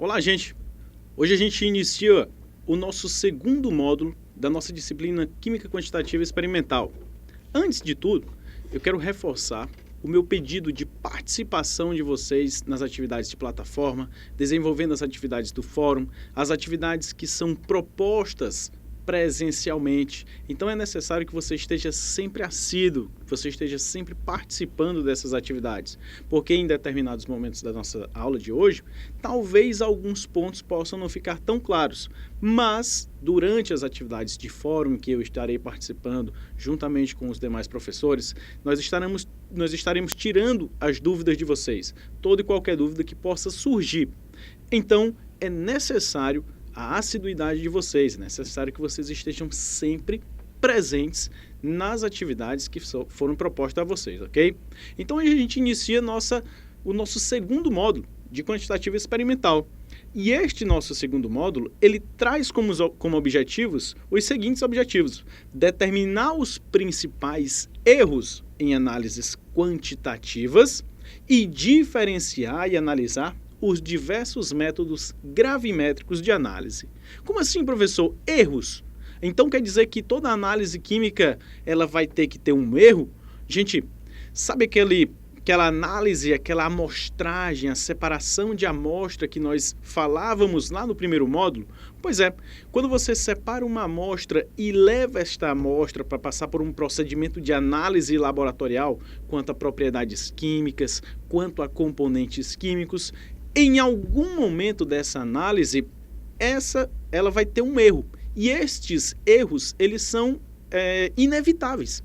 Olá, gente! Hoje a gente inicia o nosso segundo módulo da nossa disciplina Química Quantitativa Experimental. Antes de tudo, eu quero reforçar o meu pedido de participação de vocês nas atividades de plataforma, desenvolvendo as atividades do fórum, as atividades que são propostas presencialmente. Então é necessário que você esteja sempre assíduo, que você esteja sempre participando dessas atividades, porque em determinados momentos da nossa aula de hoje, talvez alguns pontos possam não ficar tão claros, mas durante as atividades de fórum que eu estarei participando juntamente com os demais professores, nós estaremos tirando as dúvidas de vocês, toda e qualquer dúvida que possa surgir. Então é necessário a assiduidade de vocês, é necessário que vocês estejam sempre presentes nas atividades que foram propostas a vocês, ok? Então a gente inicia o nosso segundo módulo de quantitativa experimental. E este nosso segundo módulo, ele traz como objetivos os seguintes objetivos: determinar os principais erros em análises quantitativas e diferenciar e analisar os diversos métodos gravimétricos de análise. Como assim, professor? Erros? Então quer dizer que toda análise química ela vai ter que ter um erro? Gente, sabe aquela análise, aquela amostragem, a separação de amostra que nós falávamos lá no primeiro módulo? Pois é, quando você separa uma amostra e leva esta amostra para passar por um procedimento de análise laboratorial, quanto a propriedades químicas, quanto a componentes químicos, em algum momento dessa análise, ela vai ter um erro. E estes erros, eles são inevitáveis.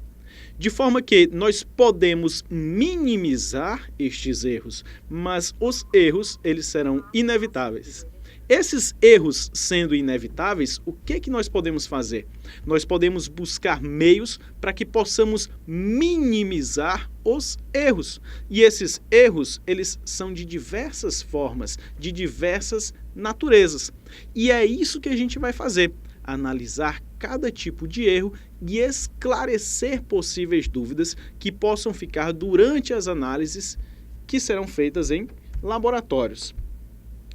De forma que nós podemos minimizar estes erros, mas os erros, eles serão inevitáveis. Esses erros sendo inevitáveis, o que nós podemos fazer? Nós podemos buscar meios para que possamos minimizar os erros. E esses erros, eles são de diversas formas, de diversas naturezas. E é isso que a gente vai fazer: analisar cada tipo de erro e esclarecer possíveis dúvidas que possam ficar durante as análises que serão feitas em laboratórios.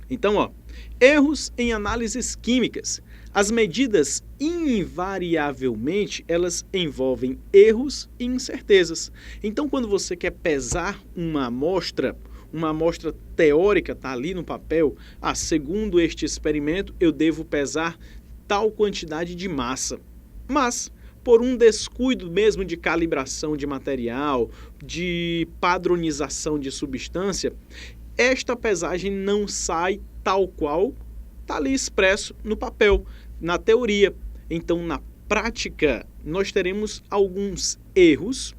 Então, erros em análises químicas. As medidas, invariavelmente, elas envolvem erros e incertezas. Então, quando você quer pesar uma amostra teórica, está ali no papel, segundo este experimento, eu devo pesar tal quantidade de massa. Mas, por um descuido mesmo de calibração de material, de padronização de substância, esta pesagem não sai tal qual está ali expresso no papel, na teoria. Então, na prática, nós teremos alguns erros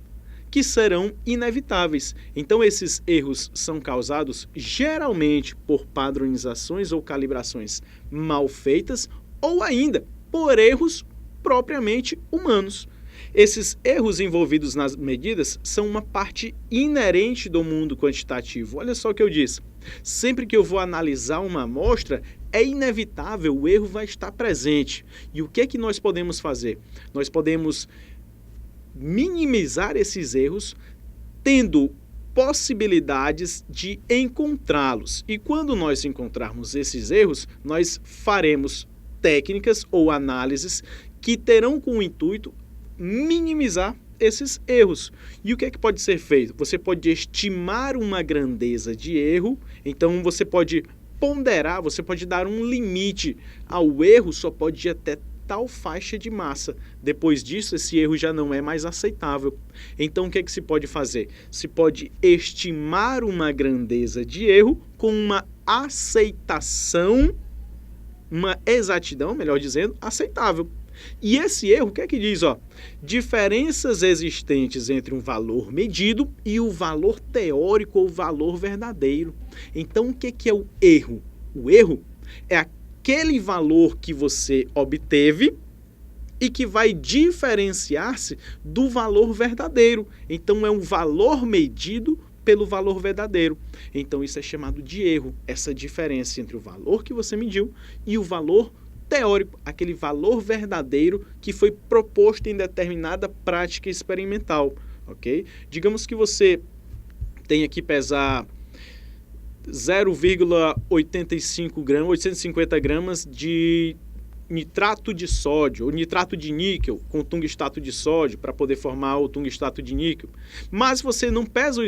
que serão inevitáveis. Então, esses erros são causados geralmente por padronizações ou calibrações mal feitas ou ainda por erros propriamente humanos. Esses erros envolvidos nas medidas são uma parte inerente do mundo quantitativo. Olha só o que eu disse. Sempre que eu vou analisar uma amostra, é inevitável, o erro vai estar presente. E o que é que nós podemos fazer? Nós podemos minimizar esses erros, tendo possibilidades de encontrá-los. E quando nós encontrarmos esses erros, nós faremos técnicas ou análises que terão como intuito minimizar esses erros. E o que é que pode ser feito? Você pode estimar uma grandeza de erro, então você pode ponderar, você pode dar um limite ao erro, só pode ir até tal faixa de massa. Depois disso, esse erro já não é mais aceitável. Então, o que é que se pode fazer? Se pode estimar uma grandeza de erro com uma aceitação, uma exatidão, melhor dizendo, aceitável. E esse erro, o que é que diz? Diferenças existentes entre um valor medido e o valor teórico ou valor verdadeiro. Então, o que é o erro? O erro é aquele valor que você obteve e que vai diferenciar-se do valor verdadeiro. Então, é um valor medido pelo valor verdadeiro. Então, isso é chamado de erro, essa diferença entre o valor que você mediu e o valor teórico, aquele valor verdadeiro que foi proposto em determinada prática experimental, ok? Digamos que você tenha que pesar 0,85 gramas, 850 gramas de nitrato de sódio ou nitrato de níquel com tungstato de sódio para poder formar o tungstato de níquel. Mas você não pesa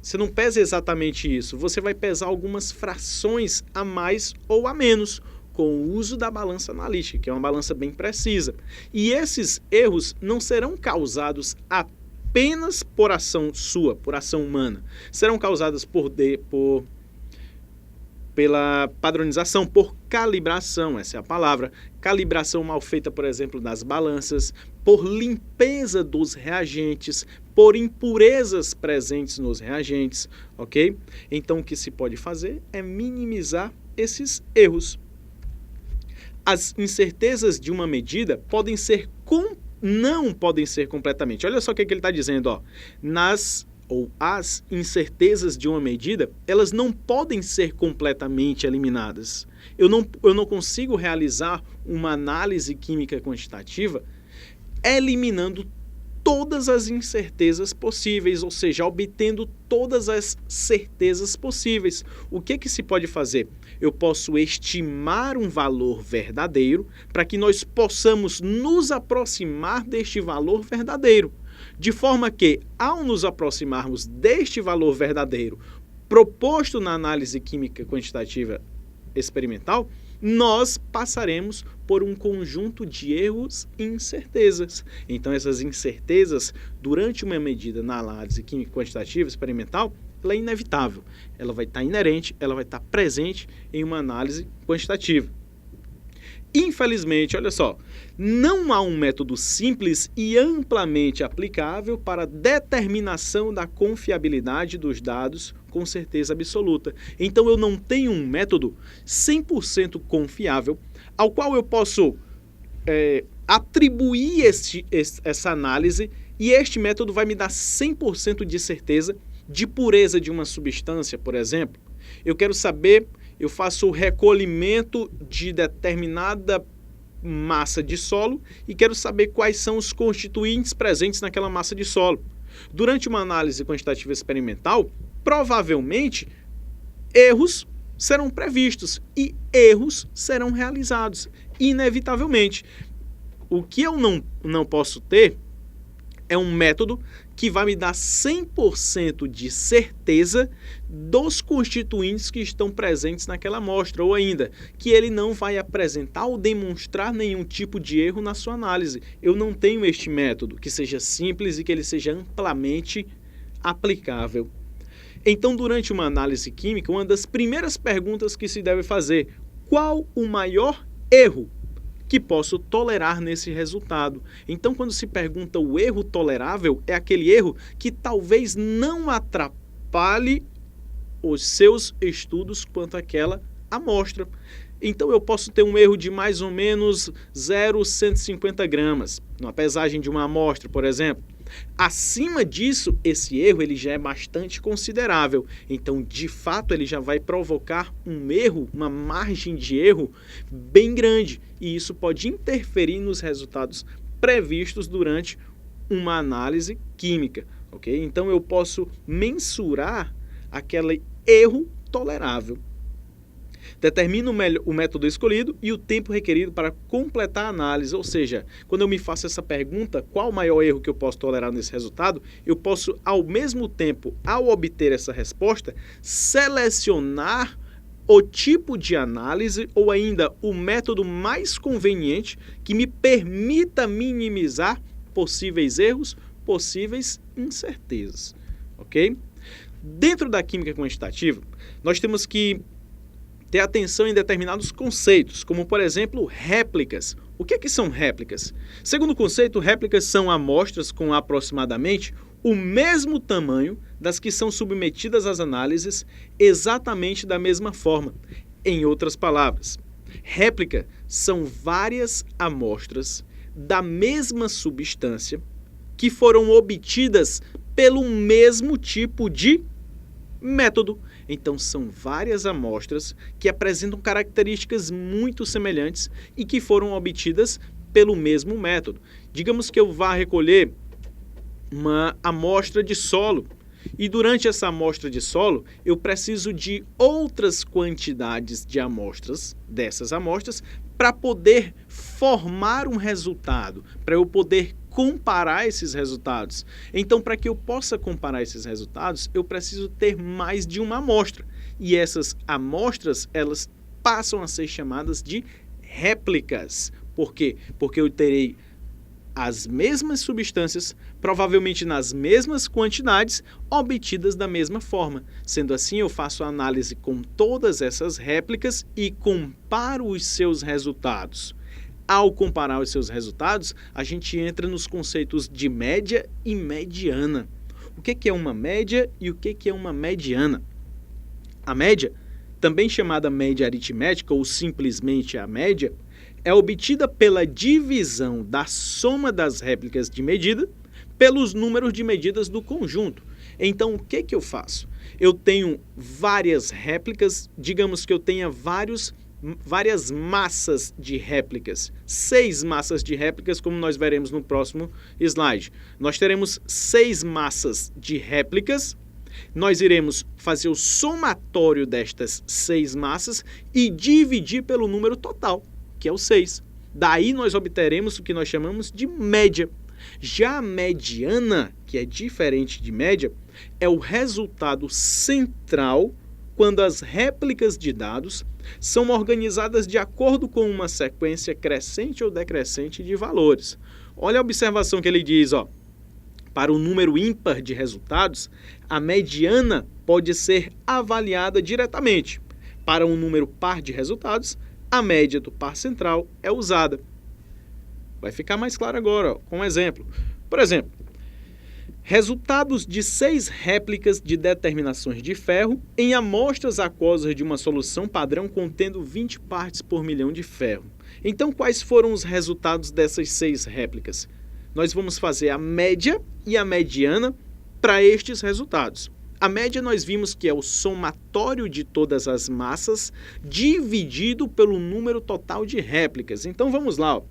você não pesa exatamente isso, você vai pesar algumas frações a mais ou a menos com o uso da balança analítica, que é uma balança bem precisa. E esses erros não serão causados apenas por ação sua, por ação humana. Serão causados pela padronização, por calibração, essa é a palavra, calibração mal feita, por exemplo, das balanças, por limpeza dos reagentes, por impurezas presentes nos reagentes, ok? Então, o que se pode fazer é minimizar esses erros. As incertezas de uma medida não podem ser completamente. Olha só o que ele está dizendo, ó. As incertezas de uma medida, elas não podem ser completamente eliminadas. Eu não consigo realizar uma análise química quantitativa eliminando todas as incertezas possíveis, ou seja, obtendo todas as certezas possíveis. O que se pode fazer? Eu posso estimar um valor verdadeiro para que nós possamos nos aproximar deste valor verdadeiro. De forma que, ao nos aproximarmos deste valor verdadeiro proposto na análise química quantitativa experimental, nós passaremos por um conjunto de erros e incertezas. Então, essas incertezas, durante uma medida na análise química quantitativa experimental, ela é inevitável. Ela vai estar inerente, ela vai estar presente em uma análise quantitativa. Infelizmente, olha só, não há um método simples e amplamente aplicável para a determinação da confiabilidade dos dados com certeza absoluta. Então, eu não tenho um método 100% confiável ao qual eu posso atribuir essa análise e este método vai me dar 100% de certeza de pureza de uma substância, por exemplo. Eu faço o recolhimento de determinada massa de solo e quero saber quais são os constituintes presentes naquela massa de solo. Durante uma análise quantitativa experimental, provavelmente, erros serão previstos e erros serão realizados, inevitavelmente. O que eu não posso ter é um método que vai me dar 100% de certeza dos constituintes que estão presentes naquela amostra, ou ainda, que ele não vai apresentar ou demonstrar nenhum tipo de erro na sua análise. Eu não tenho este método que seja simples e que ele seja amplamente aplicável. Então, durante uma análise química, uma das primeiras perguntas que se deve fazer: qual o maior erro que posso tolerar nesse resultado? Então, quando se pergunta o erro tolerável, é aquele erro que talvez não atrapalhe os seus estudos quanto àquela amostra. Então, eu posso ter um erro de mais ou menos 0,150 gramas, numa pesagem de uma amostra, por exemplo. Acima disso, esse erro ele já é bastante considerável. Então, de fato, ele já vai provocar um erro, uma margem de erro bem grande. E isso pode interferir nos resultados previstos durante uma análise química. Okay? Então, eu posso mensurar aquele erro tolerável. Determino o método escolhido e o tempo requerido para completar a análise, ou seja, quando eu me faço essa pergunta, qual o maior erro que eu posso tolerar nesse resultado, eu posso, ao mesmo tempo, ao obter essa resposta, selecionar o tipo de análise ou ainda o método mais conveniente que me permita minimizar possíveis erros, possíveis incertezas, ok? Dentro da química quantitativa, nós temos que ter atenção em determinados conceitos, como, por exemplo, réplicas. O que são réplicas? Segundo o conceito, réplicas são amostras com aproximadamente o mesmo tamanho das que são submetidas às análises exatamente da mesma forma. Em outras palavras, réplica são várias amostras da mesma substância que foram obtidas pelo mesmo tipo de método. Então, são várias amostras que apresentam características muito semelhantes e que foram obtidas pelo mesmo método. Digamos que eu vá recolher uma amostra de solo E durante essa amostra de solo, eu preciso de outras quantidades de amostras, dessas amostras, para poder formar um resultado, para eu poder comparar esses resultados. Então, para que eu possa comparar esses resultados, eu preciso ter mais de uma amostra. E essas amostras, elas passam a ser chamadas de réplicas. Por quê? Porque eu terei as mesmas substâncias, provavelmente nas mesmas quantidades, obtidas da mesma forma. Sendo assim, eu faço a análise com todas essas réplicas e comparo os seus resultados. Ao comparar os seus resultados, a gente entra nos conceitos de média e mediana. O que é uma média e o que é uma mediana? A média, também chamada média aritmética ou simplesmente a média, é obtida pela divisão da soma das réplicas de medida pelos números de medidas do conjunto. Então, o que eu faço? Eu tenho várias réplicas, digamos que eu tenha várias massas de réplicas, 6 massas de réplicas, como nós veremos no próximo slide. Nós teremos 6 massas de réplicas, nós iremos fazer o somatório destas 6 massas e dividir pelo número total, que é o 6. Daí nós obteremos o que nós chamamos de média. Já a mediana, que é diferente de média, é o resultado central quando as réplicas de dados são organizadas de acordo com uma sequência crescente ou decrescente de valores. Olha a observação que ele diz, ó. Para o número ímpar de resultados, a mediana pode ser avaliada diretamente. Para um número par de resultados, a média do par central é usada. Vai ficar mais claro agora, ó, com um exemplo. Por exemplo, resultados de 6 réplicas de determinações de ferro em amostras aquosas de uma solução padrão contendo 20 partes por milhão de ferro. Então, quais foram os resultados dessas 6 réplicas? Nós vamos fazer a média e a mediana para estes resultados. A média nós vimos que é o somatório de todas as massas dividido pelo número total de réplicas. Então vamos lá, ó.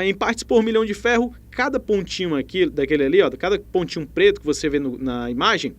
Em partes por milhão de ferro, cada pontinho aqui, daquele ali, ó, cada pontinho preto que você vê na imagem,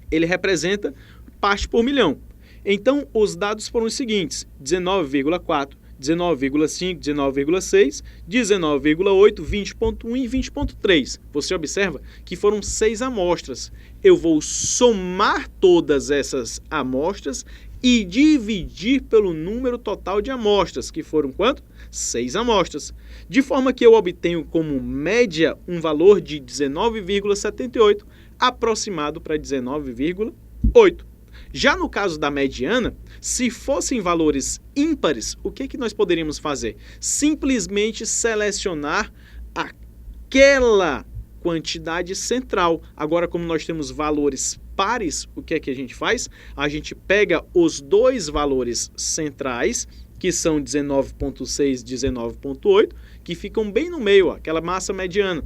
ele representa parte por milhão. Então os dados foram os seguintes: 19,4, 19,5, 19,6, 19,8, 20,1 e 20,3. Você observa que foram 6 amostras. Eu vou somar todas essas amostras e dividir pelo número total de amostras, que foram quanto? 6 amostras. De forma que eu obtenho como média um valor de 19,78, aproximado para 19,8. Já no caso da mediana, se fossem valores ímpares, o que nós poderíamos fazer? Simplesmente selecionar aquela quantidade central. Agora, como nós temos valores pares, o que a gente faz? A gente pega os 2 valores centrais, que são 19,6 e 19,8, que ficam bem no meio, ó, aquela massa mediana,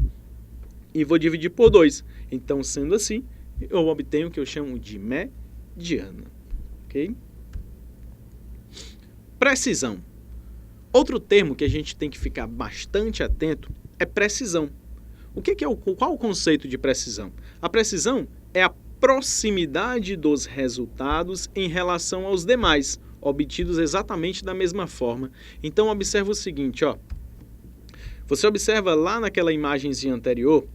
e vou dividir por 2. Então, sendo assim, eu obtenho o que eu chamo de mediana. Ok? Precisão. Outro termo que a gente tem que ficar bastante atento é precisão. Qual o conceito de precisão? A precisão é a proximidade dos resultados em relação aos demais, obtidos exatamente da mesma forma. Então, observa o seguinte, ó. Você observa lá naquela imagenzinha anterior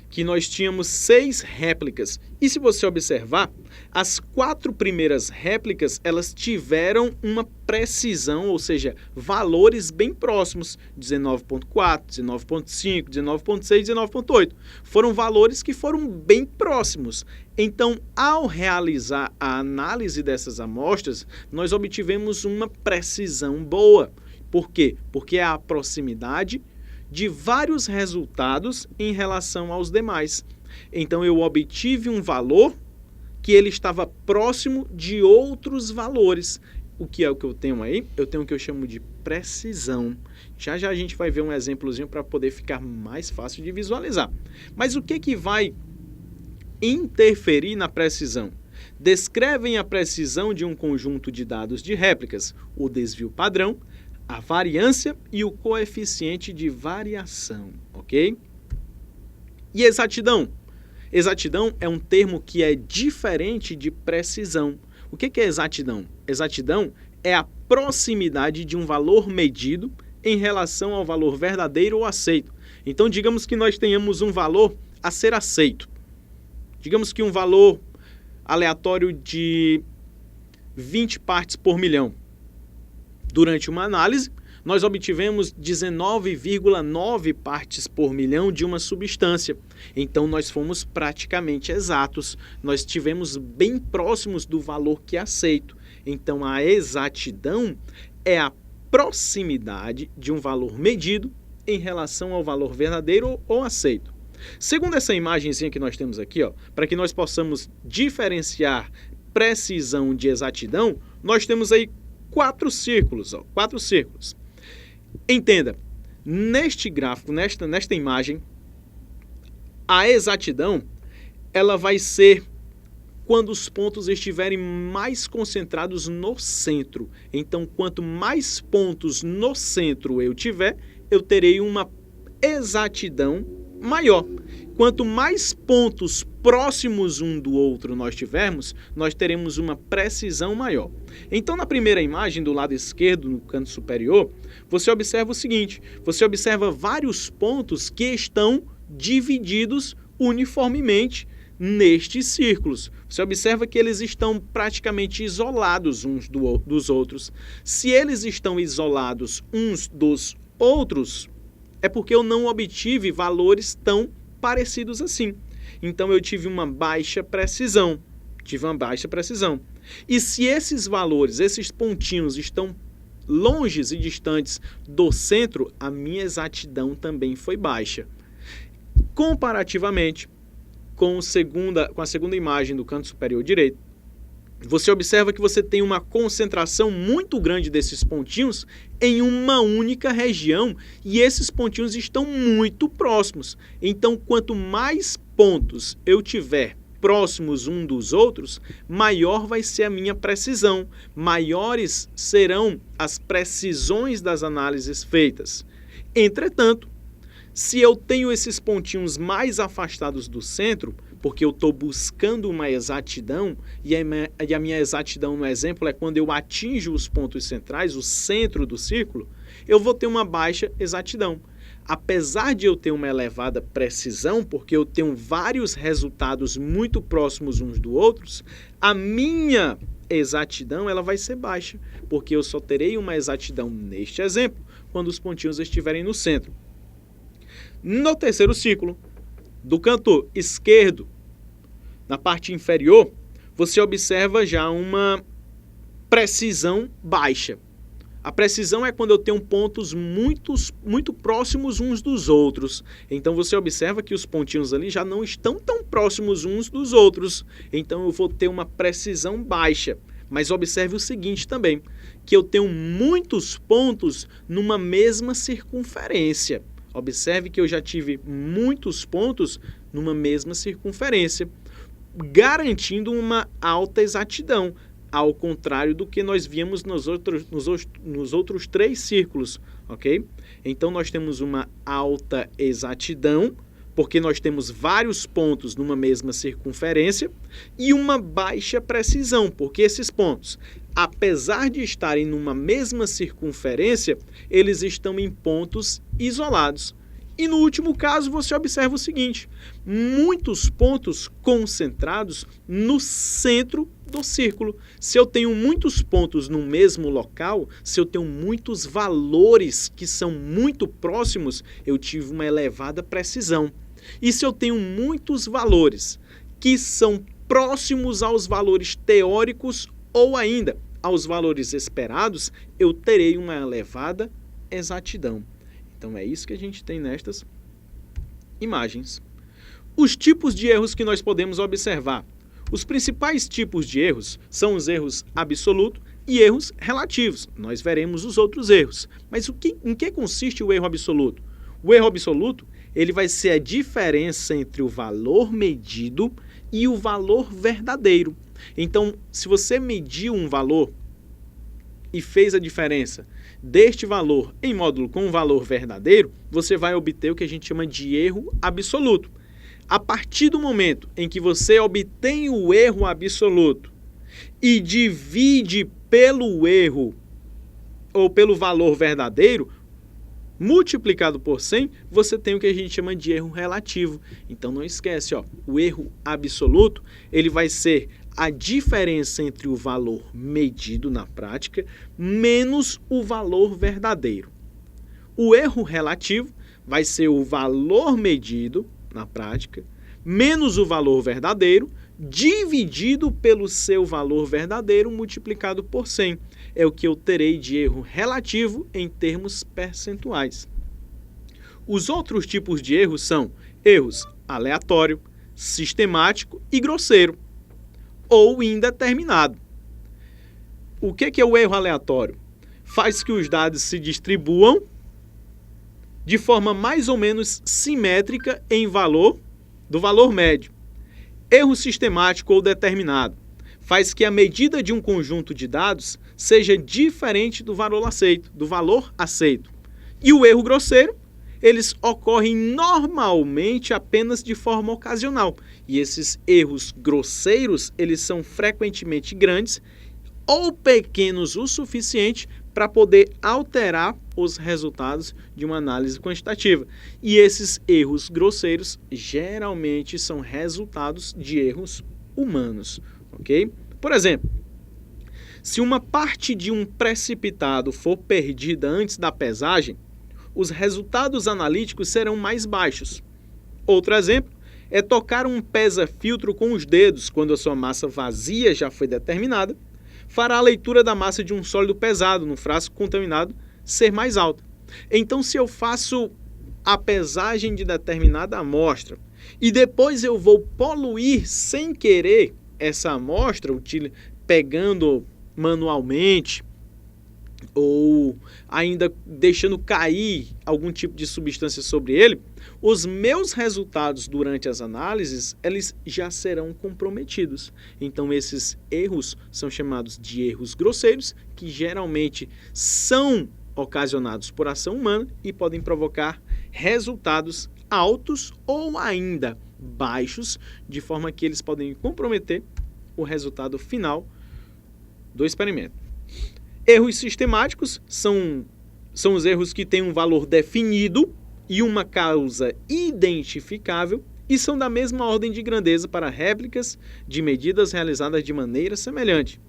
que nós tínhamos 6 réplicas. E se você observar, as 4 primeiras réplicas, elas tiveram uma precisão, ou seja, valores bem próximos, 19,4, 19,5, 19,6, 19,8. Foram valores que foram bem próximos. Então, ao realizar a análise dessas amostras, nós obtivemos uma precisão boa. Por quê? Porque é a proximidade de vários resultados em relação aos demais. Então, eu obtive um valor que ele estava próximo de outros valores. O que é o que eu tenho aí? Eu tenho o que eu chamo de precisão. Já já a gente vai ver um exemplozinho para poder ficar mais fácil de visualizar. Mas o que vai interferir na precisão? Descrevem a precisão de um conjunto de dados de réplicas, o desvio padrão, a variância e o coeficiente de variação, ok? E exatidão? Exatidão é um termo que é diferente de precisão. O que é exatidão? Exatidão é a proximidade de um valor medido em relação ao valor verdadeiro ou aceito. Então, digamos que nós tenhamos um valor a ser aceito. Digamos que um valor aleatório de 20 partes por milhão. Durante uma análise, nós obtivemos 19,9 partes por milhão de uma substância. Então, nós fomos praticamente exatos. Nós estivemos bem próximos do valor que é aceito. Então, a exatidão é a proximidade de um valor medido em relação ao valor verdadeiro ou aceito. Segundo essa imagenzinha que nós temos aqui, para que nós possamos diferenciar precisão de exatidão, nós temos aí 4 círculos. 4 círculos. Entenda, neste gráfico, nesta imagem, a exatidão ela vai ser quando os pontos estiverem mais concentrados no centro. Então, quanto mais pontos no centro eu tiver, eu terei uma exatidão maior. Quanto mais pontos próximos um do outro nós tivermos, nós teremos uma precisão maior. Então, na primeira imagem, do lado esquerdo, no canto superior, você observa o seguinte: você observa vários pontos que estão divididos uniformemente nestes círculos. Você observa que eles estão praticamente isolados uns dos outros. Se eles estão isolados uns dos outros, é porque eu não obtive valores tão parecidos assim. Então, eu tive uma baixa precisão. E se esses valores, esses pontinhos estão longes e distantes do centro, a minha exatidão também foi baixa. Comparativamente com a segunda imagem do canto superior direito, você observa que você tem uma concentração muito grande desses pontinhos em uma única região e esses pontinhos estão muito próximos. Então, quanto mais pontos eu tiver próximos um dos outros, maior vai ser a minha precisão, maiores serão as precisões das análises feitas. Entretanto, se eu tenho esses pontinhos mais afastados do centro, porque eu estou buscando uma exatidão, e a minha exatidão no exemplo é quando eu atinjo os pontos centrais, o centro do círculo, eu vou ter uma baixa exatidão. Apesar de eu ter uma elevada precisão, porque eu tenho vários resultados muito próximos uns dos outros, a minha exatidão ela vai ser baixa, porque eu só terei uma exatidão neste exemplo quando os pontinhos estiverem no centro. No terceiro círculo, do canto esquerdo, na parte inferior, você observa já uma precisão baixa. A precisão é quando eu tenho pontos muito próximos uns dos outros. Então, você observa que os pontinhos ali já não estão tão próximos uns dos outros. Então, eu vou ter uma precisão baixa. Mas observe o seguinte também, que eu tenho muitos pontos numa mesma circunferência. Observe que eu já tive muitos pontos numa mesma circunferência, garantindo uma alta exatidão, ao contrário do que nós víamos nos outros 3 círculos, ok? Então, nós temos uma alta exatidão, porque nós temos vários pontos numa mesma circunferência, e uma baixa precisão, porque esses pontos, apesar de estarem numa mesma circunferência, eles estão em pontos isolados. E no último caso, você observa o seguinte: muitos pontos concentrados no centro do círculo. Se eu tenho muitos pontos no mesmo local, se eu tenho muitos valores que são muito próximos, eu tive uma elevada precisão. E se eu tenho muitos valores que são próximos aos valores teóricos ou ainda aos valores esperados, eu terei uma elevada exatidão. Então, é isso que a gente tem nestas imagens. Os tipos de erros que nós podemos observar. Os principais tipos de erros são os erros absolutos e erros relativos. Nós veremos os outros erros. Mas em que consiste o erro absoluto? O erro absoluto ele vai ser a diferença entre o valor medido e o valor verdadeiro. Então, se você mediu um valor e fez a diferença deste valor em módulo com um valor verdadeiro, você vai obter o que a gente chama de erro absoluto. A partir do momento em que você obtém o erro absoluto e divide pelo erro ou pelo valor verdadeiro, multiplicado por 100, você tem o que a gente chama de erro relativo. Então não esquece, o erro absoluto ele vai ser a diferença entre o valor medido na prática menos o valor verdadeiro. O erro relativo vai ser o valor medido na prática menos o valor verdadeiro dividido pelo seu valor verdadeiro multiplicado por 100. É o que eu terei de erro relativo em termos percentuais. Os outros tipos de erros são erros aleatório, sistemático e grosseiro, ou indeterminado. O que é o erro aleatório? Faz que os dados se distribuam de forma mais ou menos simétrica em valor do valor médio. Erro sistemático ou determinado faz que a medida de um conjunto de dados seja diferente do valor aceito. E o erro grosseiro, eles ocorrem normalmente apenas de forma ocasional. E esses erros grosseiros, eles são frequentemente grandes ou pequenos o suficiente para poder alterar os resultados de uma análise quantitativa. E esses erros grosseiros geralmente são resultados de erros humanos, ok? Por exemplo, se uma parte de um precipitado for perdida antes da pesagem, os resultados analíticos serão mais baixos. Outro exemplo é tocar um pesa-filtro com os dedos quando a sua massa vazia já foi determinada, fará a leitura da massa de um sólido pesado no frasco contaminado ser mais alta. Então, se eu faço a pesagem de determinada amostra e depois eu vou poluir sem querer essa amostra, pegando manualmente ou ainda deixando cair algum tipo de substância sobre ele, os meus resultados durante as análises, eles já serão comprometidos. Então, esses erros são chamados de erros grosseiros, que geralmente são ocasionados por ação humana e podem provocar resultados altos ou ainda baixos, de forma que eles podem comprometer o resultado final do experimento. Erros sistemáticos são os erros que têm um valor definido e uma causa identificável e são da mesma ordem de grandeza para réplicas de medidas realizadas de maneira semelhante.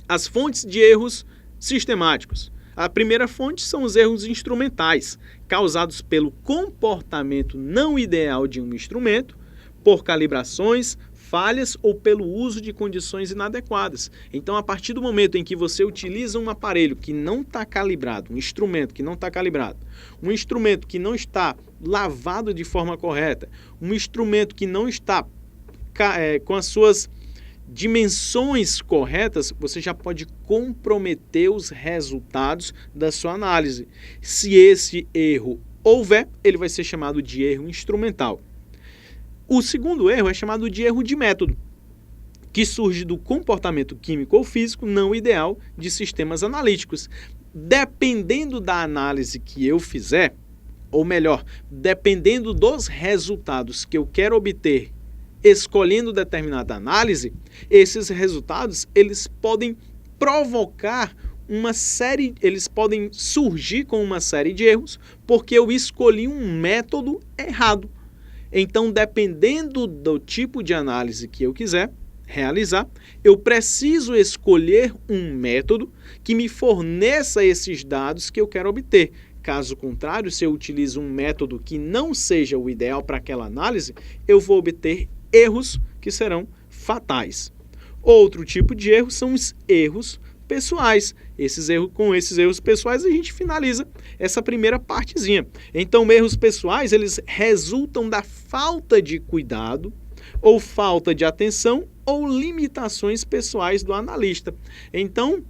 As fontes de erros sistemáticos. A primeira fonte são os erros instrumentais, causados pelo comportamento não ideal de um instrumento, por calibrações, falhas ou pelo uso de condições inadequadas. Então, a partir do momento em que você utiliza um aparelho que não está calibrado, um instrumento que não está calibrado, um instrumento que não está lavado de forma correta, um instrumento que não está com as suas dimensões corretas, você já pode comprometer os resultados da sua análise. Se esse erro houver, ele vai ser chamado de erro instrumental. O segundo erro é chamado de erro de método, que surge do comportamento químico ou físico não ideal de sistemas analíticos. Dependendo da análise que eu fizer, ou melhor, dependendo dos resultados que eu quero obter escolhendo determinada análise, esses resultados eles podem provocar eles podem surgir com uma série de erros, porque eu escolhi um método errado. Então, dependendo do tipo de análise que eu quiser realizar, eu preciso escolher um método que me forneça esses dados que eu quero obter. Caso contrário, se eu utilizo um método que não seja o ideal para aquela análise, eu vou obter erros que serão fatais. Outro tipo de erro são os erros pessoais. Com esses erros pessoais a gente finaliza essa primeira partezinha. Então, erros pessoais, eles resultam da falta de cuidado ou falta de atenção ou limitações pessoais do analista. Então,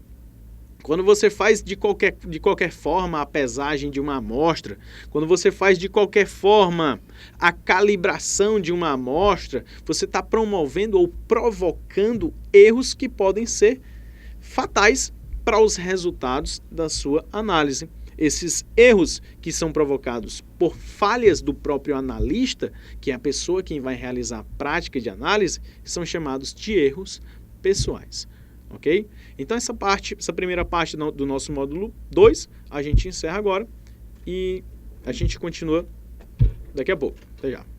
quando você faz de qualquer forma a pesagem de uma amostra, quando você faz de qualquer forma a calibração de uma amostra, você está promovendo ou provocando erros que podem ser fatais para os resultados da sua análise. Esses erros que são provocados por falhas do próprio analista, que é a pessoa quem vai realizar a prática de análise, são chamados de erros pessoais, ok? Então essa primeira parte do nosso módulo 2, a gente encerra agora e a gente continua daqui a pouco. Até já.